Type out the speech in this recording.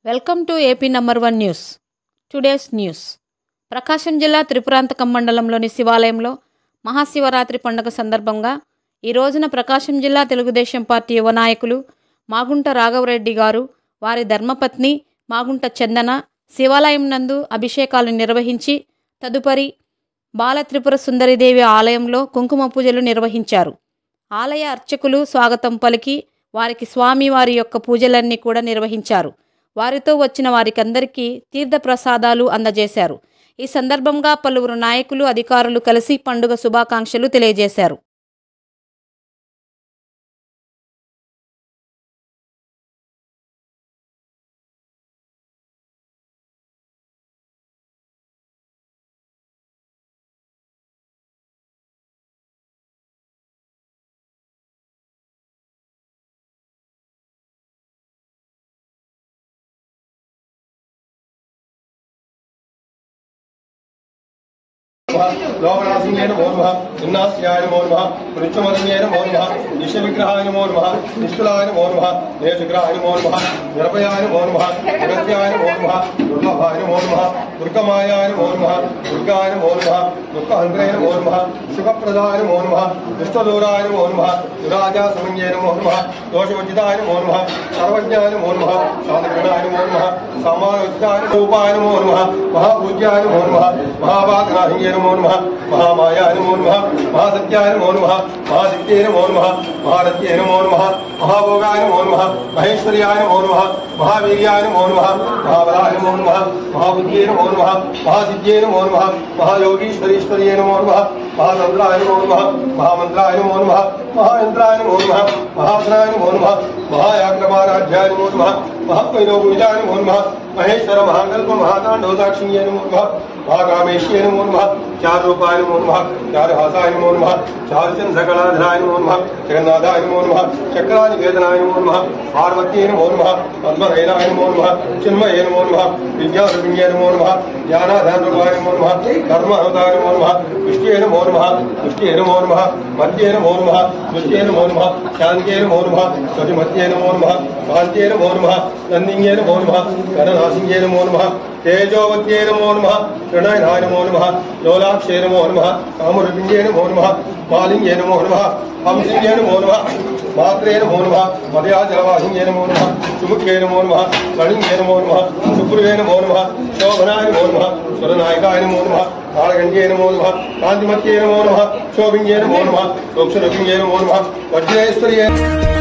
Welcome to AP number 1 news. Today's news. Prakasam జిల్లా త్రిపురాంతకం మండలంలోని శివాలయంలో మహాశివరాత్రి పండుగ సందర్భంగా ఈ రోజున ప్రకాశం జిల్లా తెలుగుదేశం పార్టీ యువ నాయకులు మాగుంట రాఘవరెడ్డి గారు, వారి ధర్మపత్ని మాగుంట చందన శివాలయం నందు అభిషేకాలు నిర్వహించి తదుపరి బాల త్రిపుర సుందరిదేవి ఆలయంలో కుంకుమ పూజలు నిర్వహించారు. ఆలయ అర్చకులు స్వాగతం పలికి వారికి స్వామివారి యొక్క పూజలన్నీ కూడా నిర్వహించారు. వారితో వచ్చిన వారికందరికీ తీర్థప్రసాదాలు అందజేశారు. ఈ సందర్భంగా పలువురు నాయకులు, అధికారులు కలిసి పండుగ శుభాకాంక్షలు తెలియజేశారు. लोकनाथीय नमो नमः, उन्नास्याय नमो नमः, पृच्छमदन्याय नमो नमः, निशविग्रहाय नमो नमः, निष्कलाय नमो नमः, नेशग्रहाय नमो नमः, निरपयाय नमो नमः, निरत्याय नमो नमः, दुर्लभाय नमो नमः, दुर्गमायाय नमो नमः, दुर्गाय नमो नमः, दुःखहन्त्राय नमो नमः, सुखप्रदाय नमो नमः, दुष्टदूराय नमो नमः, दुराजासमन्याय नमो नमः, दोषवर्जिताय नमो नमः, सर्वज्ञाय नमो नमः, शान्तगुणाय नमो नमः, सामान्योचिताय रूपाय नमो नमः, महापूज्याय नमो नमः, महावागनाहिये नमो नमः, महामायाय नमो नमः, महासत्याय नमो नमः, महाशक्त्यै नमो नमः, महारत्यै नमो नमः, महाभोगाय नमो नमः, महेश्वर्याय नमो नमः, महावीर्याय नमो नमः, महाबलाय नमो नमः, महाबुद्ध्यै नमो नमः, महासिद्ध्यै नमो नमः, महायोगीश्वरीश्वर्यै नमो नमः, महातन्त्राय नमो नमः, महामन्त्राय नमो नमः, महायन्त्राय नमो नमः, महासनाय नमो नमः, महायाग्रमाराध्याय नमो नमः, महावैनोगुजाय नमो नमः, महेश्वर महाकल्प महातांडवसाक्षिण्यै नमो नमः, महाकामेश्यै नमो नमः, चार रूपाय नमो नमः, चार हासाय नमो नमः, चार चंद्रकलाधराय नमो नमः, जगन्नाथाय नमो नमः, चक्रानिकेतनाय नमो नमः, पार्वत्यै नमो नमः, पद्मनयनाय नमो नमः, चिन्मये नमो नमः, विद्यारूपिण्ये नमो नमः, ज्ञानाधाररूपाय नमो नमः, धर्मावताय नमो नमः, पुष्ट्ये नमो नमः, पुष्ट्ये नमो नमः, मध्ये नमो नमः, पुष्ट्ये नमो नमः, शान्त्ये नमो नमः, स्वतिमत्ये नमो नमः, कान्त्ये नमो नमः, नन्दिन्ये नमो नमः, गणनासिन्ये नमो नमः, तेजोवत्ये नमो नमः, प्रणयनाय नमो नमः, लोलाक्षे नमो नमः, कामरूपिण्ये नमो नमः, मालिन्ये नमो नमः, हंसिन्ये नमो नमः, मात्रे नमो नमः, मदयाजलवाहिन्ये नमो नमः, सुमुख्ये नमो नमः, कलिन्ये नमो नमः, सुप्रुवे नमो नमः, शोभनाय नमो नमः, स्वरनायकाय नमो नमः, कालगण्ये नमो नमः, कान्तिमत्ये नमो नमः, शोभिन्ये नमो नमः, सोक्षरूपिण्ये नमो नमः, वज्रेश्वर्ये